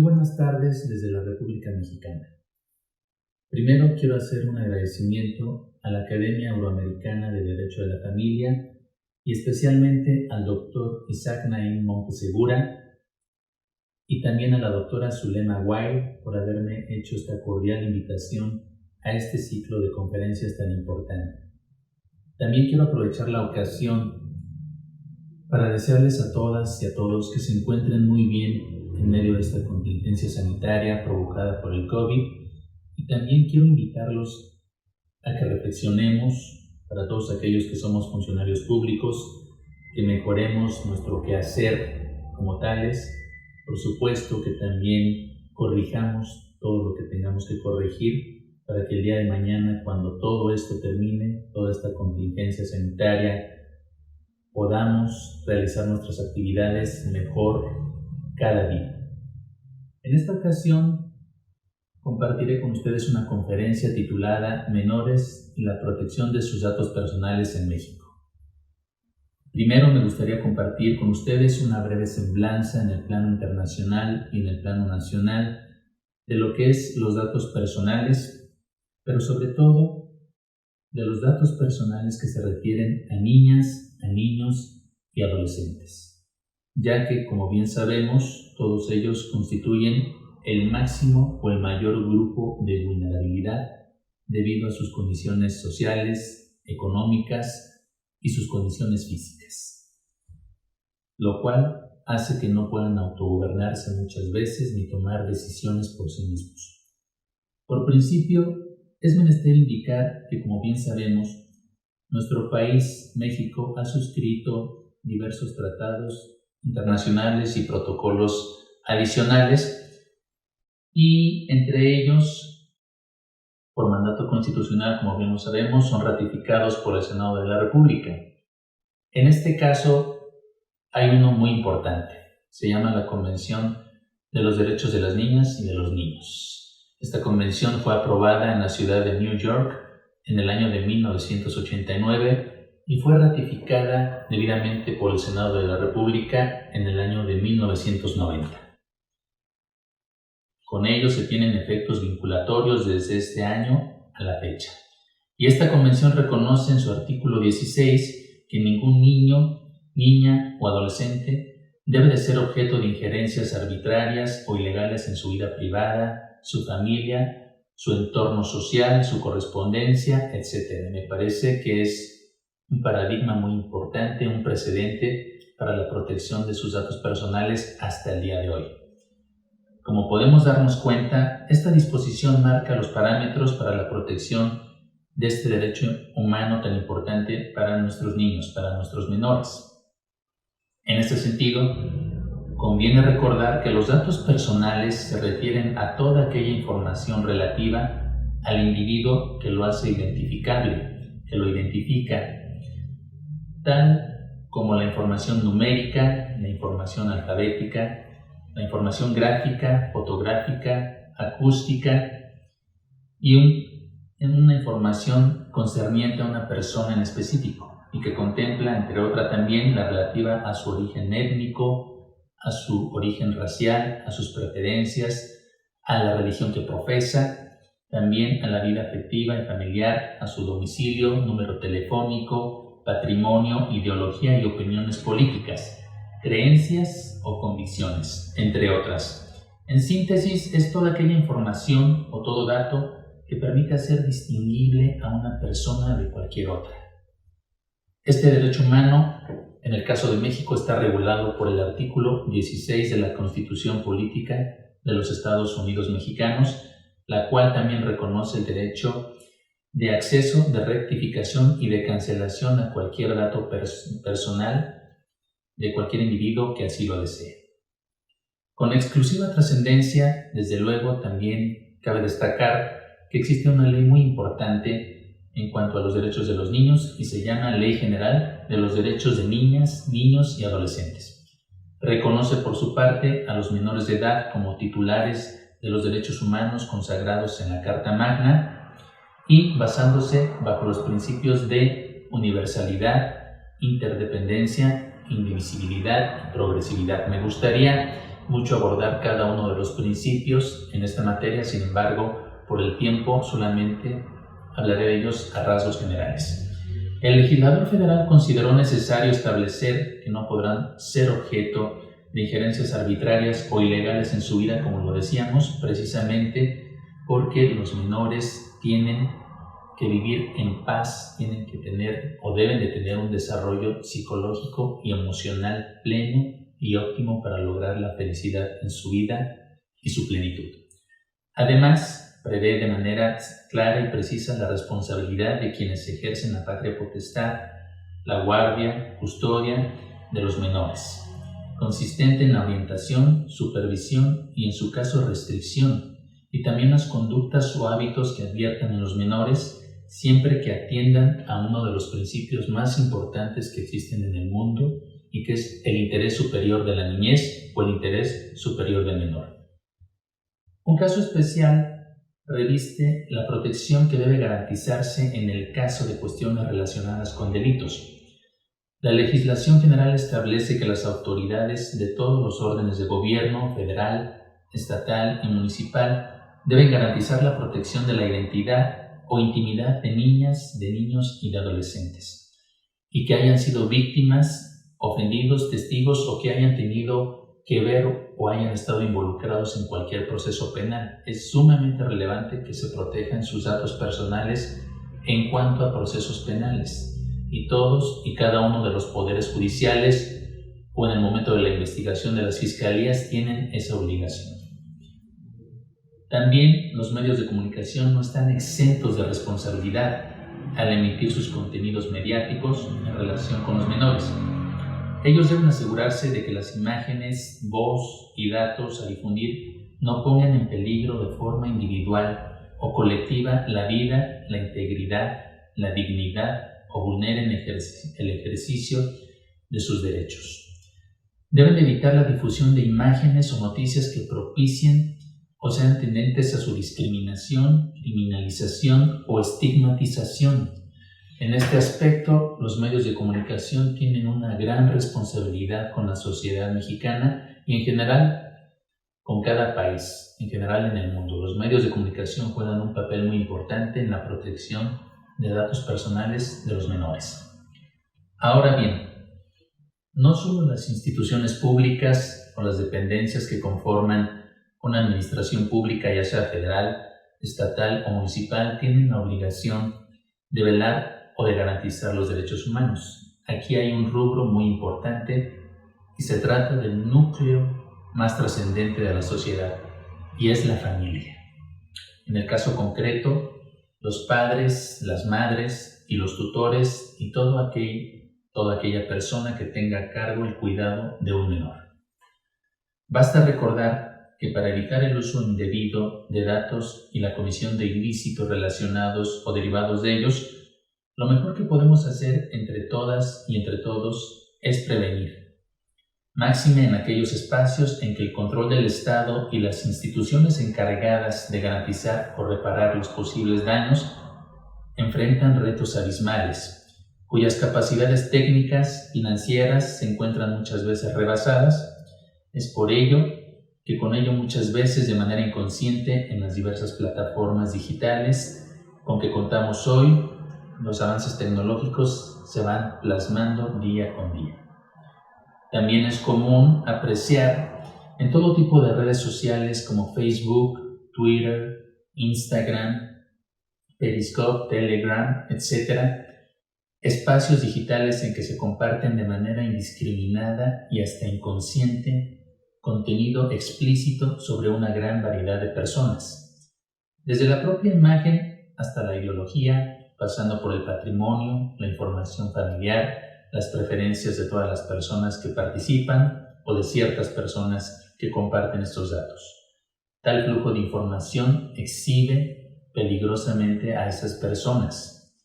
buenas tardes desde la República Mexicana. Primero quiero hacer un agradecimiento a la Academia Euroamericana de Derecho de la Familia y especialmente al doctor Isaac Naim Montesegura y también a la doctora Zulema Guay por haberme hecho esta cordial invitación a este ciclo de conferencias tan importante. También quiero aprovechar la ocasión para desearles a todas y a todos que se encuentren muy bien en medio de esta contingencia sanitaria provocada por el COVID, y también quiero invitarlos a que reflexionemos, para todos aquellos que somos funcionarios públicos, que mejoremos nuestro quehacer como tales. Por supuesto que también corrijamos todo lo que tengamos que corregir para que el día de mañana, cuando todo esto termine, toda esta contingencia sanitaria, podamos realizar nuestras actividades mejor cada día. En esta ocasión compartiré con ustedes una conferencia titulada Menores y la protección de sus datos personales en México. Primero me gustaría compartir con ustedes una breve semblanza en el plano internacional y en el plano nacional de lo que es los datos personales, pero sobre todo de los datos personales que se refieren a niñas, a niños y adolescentes, ya que, como bien sabemos, todos ellos constituyen el máximo o el mayor grupo de vulnerabilidad debido a sus condiciones sociales, económicas y sus condiciones físicas, lo cual hace que no puedan autogobernarse muchas veces ni tomar decisiones por sí mismos. Por principio, es menester indicar que, como bien sabemos, nuestro país, México, ha suscrito diversos tratados internacionales y protocolos adicionales, y entre ellos, por mandato constitucional, como bien lo sabemos, son ratificados por el Senado de la República. En este caso, hay uno muy importante, se llama la Convención de los Derechos de las Niñas y de los Niños. Esta convención fue aprobada en la ciudad de New York en el año de 1989 y fue ratificada debidamente por el Senado de la República en el año de 1990. Con ello se tienen efectos vinculatorios desde este año a la fecha. Y esta convención reconoce en su artículo 16 que ningún niño, niña o adolescente debe de ser objeto de injerencias arbitrarias o ilegales en su vida privada, su familia, su entorno social, su correspondencia, etc. Me parece que es un paradigma muy importante, un precedente para la protección de sus datos personales hasta el día de hoy. Como podemos darnos cuenta, esta disposición marca los parámetros para la protección de este derecho humano tan importante para nuestros niños, para nuestros menores. En este sentido, conviene recordar que los datos personales se refieren a toda aquella información relativa al individuo que lo hace identificable, que lo identifica, tal como la información numérica, la información alfabética, la información gráfica, fotográfica, acústica y una información concerniente a una persona en específico y que contempla, entre otras, también la relativa a su origen étnico, a su origen racial, a sus preferencias, a la religión que profesa, también a la vida afectiva y familiar, a su domicilio, número telefónico, patrimonio, ideología y opiniones políticas, creencias o convicciones, entre otras. En síntesis, es toda aquella información o todo dato que permite hacer distinguible a una persona de cualquier otra. Este derecho humano, en el caso de México, está regulado por el artículo 16 de la Constitución Política de los Estados Unidos Mexicanos, la cual también reconoce el derecho de acceso, de rectificación y de cancelación a cualquier dato personal de cualquier individuo que así lo desee. Con exclusiva trascendencia, desde luego, también cabe destacar que existe una ley muy importante en cuanto a los derechos de los niños y se llama Ley General de los Derechos de Niñas, Niños y Adolescentes. Reconoce por su parte a los menores de edad como titulares de los derechos humanos consagrados en la Carta Magna y basándose bajo los principios de universalidad, interdependencia, indivisibilidad y progresividad. Me gustaría mucho abordar cada uno de los principios en esta materia, sin embargo, por el tiempo solamente hablaré de ellos a rasgos generales. El legislador federal consideró necesario establecer que no podrán ser objeto de injerencias arbitrarias o ilegales en su vida, como lo decíamos, precisamente porque los menores tienen que vivir en paz, tienen que tener o deben de tener un desarrollo psicológico y emocional pleno y óptimo para lograr la felicidad en su vida y su plenitud. Además, prevé de manera clara y precisa la responsabilidad de quienes ejercen la patria potestad, la guardia, custodia de los menores, consistente en la orientación, supervisión y en su caso restricción, y también las conductas o hábitos que adviertan en los menores, siempre que atiendan a uno de los principios más importantes que existen en el mundo y que es el interés superior de la niñez o el interés superior del menor. Un caso especial reviste la protección que debe garantizarse en el caso de cuestiones relacionadas con delitos. La legislación general establece que las autoridades de todos los órdenes de gobierno, federal, estatal y municipal, deben garantizar la protección de la identidad o intimidad de niñas, de niños y de adolescentes, y que hayan sido víctimas, ofendidos, testigos o que hayan tenido que ver o hayan estado involucrados en cualquier proceso penal. Es sumamente relevante que se protejan sus datos personales en cuanto a procesos penales, y todos y cada uno de los poderes judiciales o en el momento de la investigación de las fiscalías tienen esa obligación. También los medios de comunicación no están exentos de responsabilidad al emitir sus contenidos mediáticos en relación con los menores. Ellos deben asegurarse de que las imágenes, voz y datos a difundir no pongan en peligro de forma individual o colectiva la vida, la integridad, la dignidad o vulneren el ejercicio de sus derechos. Deben evitar la difusión de imágenes o noticias que propicien o sean tendentes a su discriminación, criminalización o estigmatización. En este aspecto, los medios de comunicación tienen una gran responsabilidad con la sociedad mexicana y en general con cada país, en general en el mundo. Los medios de comunicación juegan un papel muy importante en la protección de datos personales de los menores. Ahora bien, no solo las instituciones públicas o las dependencias que conforman una administración pública, ya sea federal, estatal o municipal, tienen la obligación de velar o de garantizar los derechos humanos. Aquí hay un rubro muy importante y se trata del núcleo más trascendente de la sociedad, y es la familia. En el caso concreto, los padres, las madres y los tutores y toda aquella persona que tenga a cargo el cuidado de un menor. Basta recordar que para evitar el uso indebido de datos y la comisión de ilícitos relacionados o derivados de ellos, lo mejor que podemos hacer entre todas y entre todos es prevenir, máxime en aquellos espacios en que el control del Estado y las instituciones encargadas de garantizar o reparar los posibles daños enfrentan retos abismales, cuyas capacidades técnicas, financieras se encuentran muchas veces rebasadas. Es por ello que con ello muchas veces de manera inconsciente en las diversas plataformas digitales con que contamos hoy, los avances tecnológicos se van plasmando día con día. También es común apreciar en todo tipo de redes sociales como Facebook, Twitter, Instagram, Periscope, Telegram, etc., espacios digitales en que se comparten de manera indiscriminada y hasta inconsciente contenido explícito sobre una gran variedad de personas. Desde la propia imagen hasta la ideología, pasando por el patrimonio, la información familiar, las preferencias de todas las personas que participan o de ciertas personas que comparten estos datos. Tal flujo de información exhibe peligrosamente a esas personas,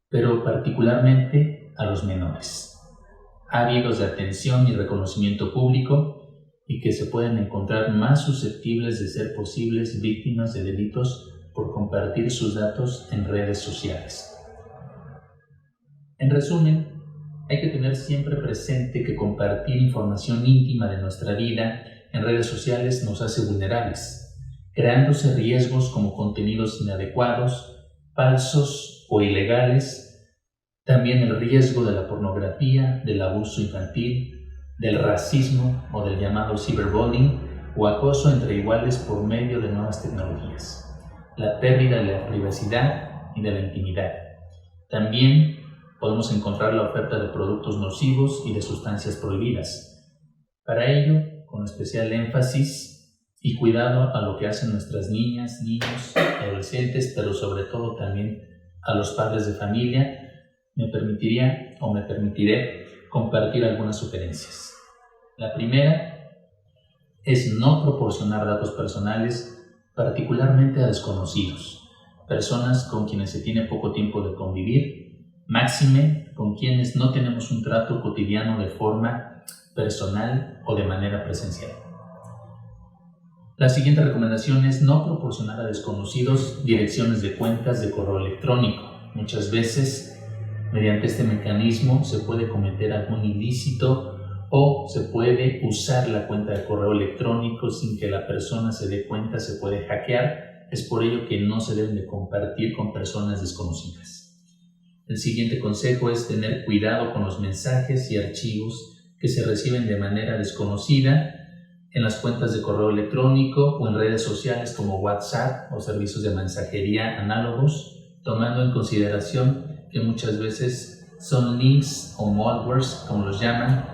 pero particularmente a los menores, ávidos de atención y reconocimiento público y que se pueden encontrar más susceptibles de ser posibles víctimas de delitos por compartir sus datos en redes sociales. En resumen, hay que tener siempre presente que compartir información íntima de nuestra vida en redes sociales nos hace vulnerables, creándose riesgos como contenidos inadecuados, falsos o ilegales, también el riesgo de la pornografía, del abuso infantil, del racismo o del llamado cyberbullying o acoso entre iguales por medio de nuevas tecnologías, la pérdida de la privacidad y de la intimidad. También podemos encontrar la oferta de productos nocivos y de sustancias prohibidas. Para ello, con especial énfasis y cuidado a lo que hacen nuestras niñas, niños, adolescentes, pero sobre todo también a los padres de familia, me permitiré compartir algunas sugerencias. La primera es no proporcionar datos personales, particularmente a desconocidos, personas con quienes se tiene poco tiempo de convivir, máxime con quienes no tenemos un trato cotidiano de forma personal o de manera presencial. La siguiente recomendación es no proporcionar a desconocidos direcciones de cuentas de correo electrónico. Muchas veces, mediante este mecanismo, se puede cometer algún ilícito o se puede usar la cuenta de correo electrónico sin que la persona se dé cuenta, se puede hackear. Es por ello que no se deben de compartir con personas desconocidas. El siguiente consejo es tener cuidado con los mensajes y archivos que se reciben de manera desconocida en las cuentas de correo electrónico o en redes sociales como WhatsApp o servicios de mensajería análogos, tomando en consideración que muchas veces son links o malwares, como los llaman,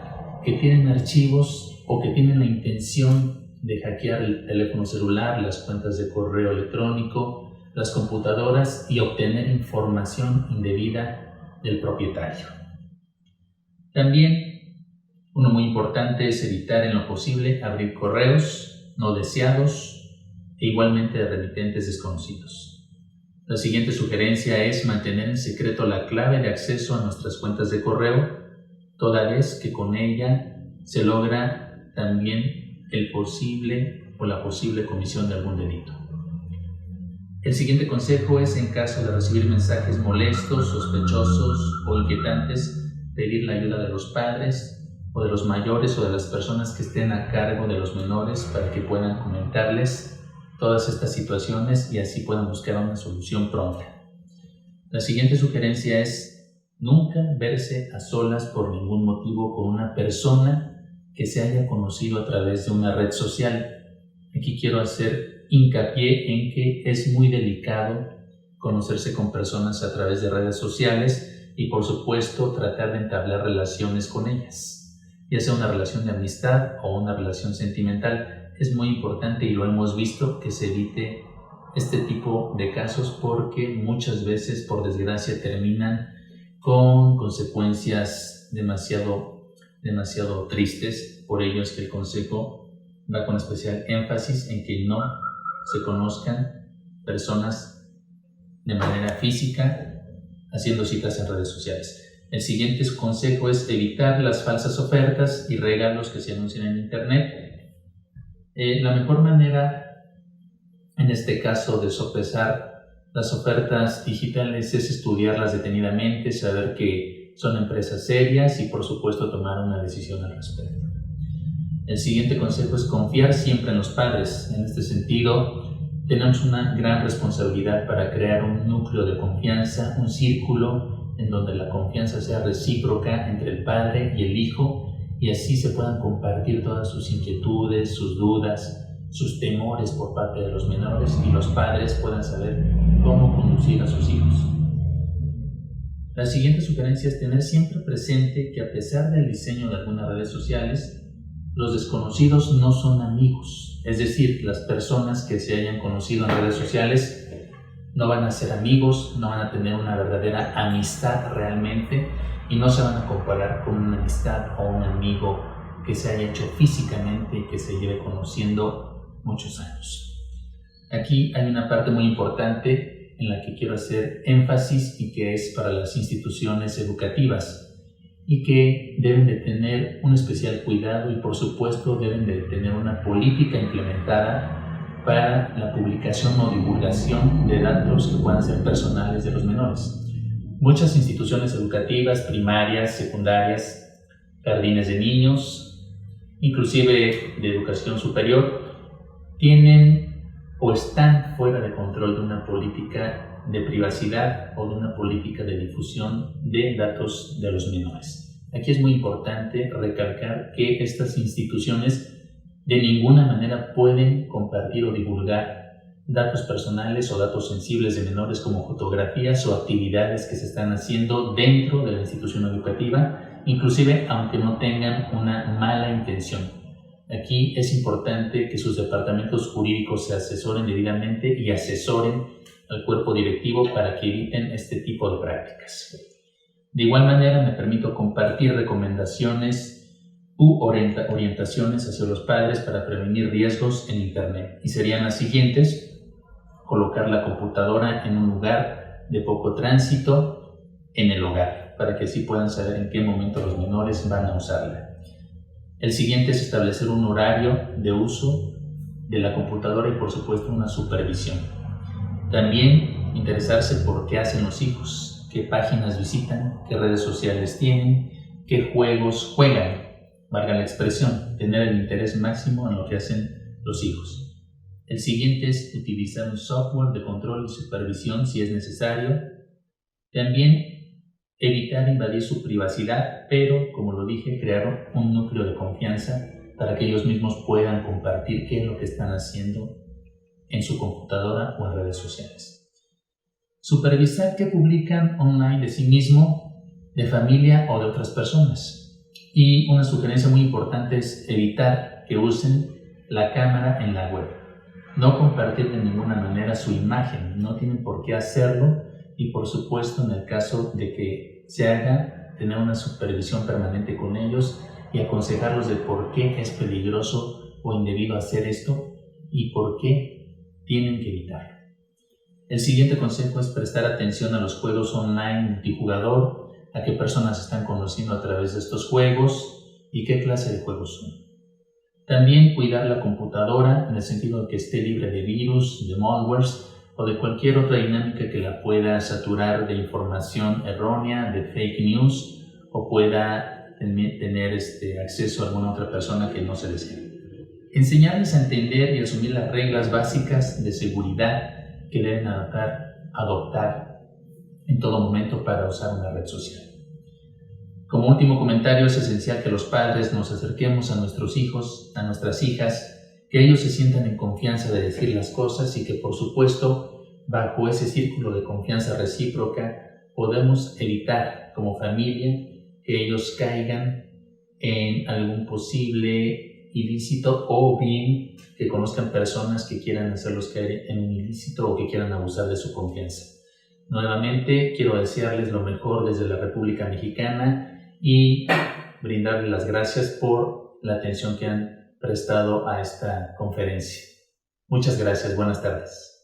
que tienen archivos o que tienen la intención de hackear el teléfono celular, las cuentas de correo electrónico, las computadoras y obtener información indebida del propietario. También, uno muy importante es evitar en lo posible abrir correos no deseados e igualmente de remitentes desconocidos. La siguiente sugerencia es mantener en secreto la clave de acceso a nuestras cuentas de correo, toda vez que con ella se logra también la posible comisión de algún delito. El siguiente consejo es, en caso de recibir mensajes molestos, sospechosos o inquietantes, pedir la ayuda de los padres o de los mayores o de las personas que estén a cargo de los menores para que puedan comentarles todas estas situaciones y así puedan buscar una solución pronta. La siguiente sugerencia es nunca verse a solas por ningún motivo con una persona que se haya conocido a través de una red social. Aquí quiero hacer hincapié en que es muy delicado conocerse con personas a través de redes sociales y, por supuesto, tratar de entablar relaciones con ellas, ya sea una relación de amistad o una relación sentimental. Es muy importante, y lo hemos visto, que se evite este tipo de casos porque muchas veces, por desgracia, terminan con consecuencias demasiado tristes. Por ello es que el consejo va con especial énfasis en que no se conozcan personas de manera física haciendo citas en redes sociales. El siguiente consejo es evitar las falsas ofertas y regalos que se anuncian en Internet. La mejor manera, en este caso, de sopesar las ofertas digitales es estudiarlas detenidamente, saber que son empresas serias y, por supuesto, tomar una decisión al respecto. El siguiente consejo es confiar siempre en los padres. En este sentido, tenemos una gran responsabilidad para crear un núcleo de confianza, un círculo en donde la confianza sea recíproca entre el padre y el hijo, y así se puedan compartir todas sus inquietudes, sus dudas, sus temores por parte de los menores y los padres puedan saber cómo conducir a sus hijos. La siguiente sugerencia es tener siempre presente que a pesar del diseño de algunas redes sociales, los desconocidos no son amigos, es decir, las personas que se hayan conocido en redes sociales no van a ser amigos, no van a tener una verdadera amistad realmente y no se van a comparar con una amistad o un amigo que se haya hecho físicamente y que se lleve conociendo muchos años. Aquí hay una parte muy importante en la que quiero hacer énfasis y que es para las instituciones educativas y que deben de tener un especial cuidado y, por supuesto, deben de tener una política implementada para la publicación o divulgación de datos que puedan ser personales de los menores. Muchas instituciones educativas, primarias, secundarias, jardines de niños, inclusive de educación superior, tienen o están fuera de control de una política de privacidad o de una política de difusión de datos de los menores. Aquí es muy importante recalcar que estas instituciones de ninguna manera pueden compartir o divulgar datos personales o datos sensibles de menores como fotografías o actividades que se están haciendo dentro de la institución educativa, inclusive aunque no tengan una mala intención. Aquí es importante que sus departamentos jurídicos se asesoren debidamente y asesoren al cuerpo directivo para que eviten este tipo de prácticas. De igual manera, me permito compartir recomendaciones u orientaciones hacia los padres para prevenir riesgos en Internet, y serían las siguientes: colocar la computadora en un lugar de poco tránsito en el hogar, para que así puedan saber en qué momento los menores van a usarla. El siguiente es establecer un horario de uso de la computadora y, por supuesto, una supervisión. También interesarse por qué hacen los hijos, qué páginas visitan, qué redes sociales tienen, qué juegos juegan, valga la expresión, tener el interés máximo en lo que hacen los hijos. El siguiente es utilizar un software de control y supervisión si es necesario. También evitar invadir su privacidad, pero, como lo dije, crear un núcleo de confianza para que ellos mismos puedan compartir qué es lo que están haciendo en su computadora o en redes sociales. Supervisar qué publican online de sí mismo, de familia o de otras personas. Y una sugerencia muy importante es evitar que usen la cámara en la web. No compartir de ninguna manera su imagen, no tienen por qué hacerlo. Y, por supuesto, en el caso de que se haga, tener una supervisión permanente con ellos y aconsejarlos de por qué es peligroso o indebido hacer esto y por qué tienen que evitarlo. El siguiente consejo es prestar atención a los juegos online multijugador, a qué personas están conociendo a través de estos juegos y qué clase de juegos son. También cuidar la computadora en el sentido de que esté libre de virus, de malwares o de cualquier otra dinámica que la pueda saturar de información errónea, de fake news, o pueda tener acceso a alguna otra persona que no se desea. Enseñarles a entender y asumir las reglas básicas de seguridad que deben adoptar en todo momento para usar una red social. Como último comentario, es esencial que los padres nos acerquemos a nuestros hijos, a nuestras hijas, que ellos se sientan en confianza de decir las cosas y que, por supuesto, bajo ese círculo de confianza recíproca podemos evitar como familia que ellos caigan en algún posible ilícito o bien que conozcan personas que quieran hacerlos caer en un ilícito o que quieran abusar de su confianza. Nuevamente, quiero desearles lo mejor desde la República Mexicana y brindarles las gracias por la atención que han prestado a esta conferencia. Muchas gracias. Buenas tardes.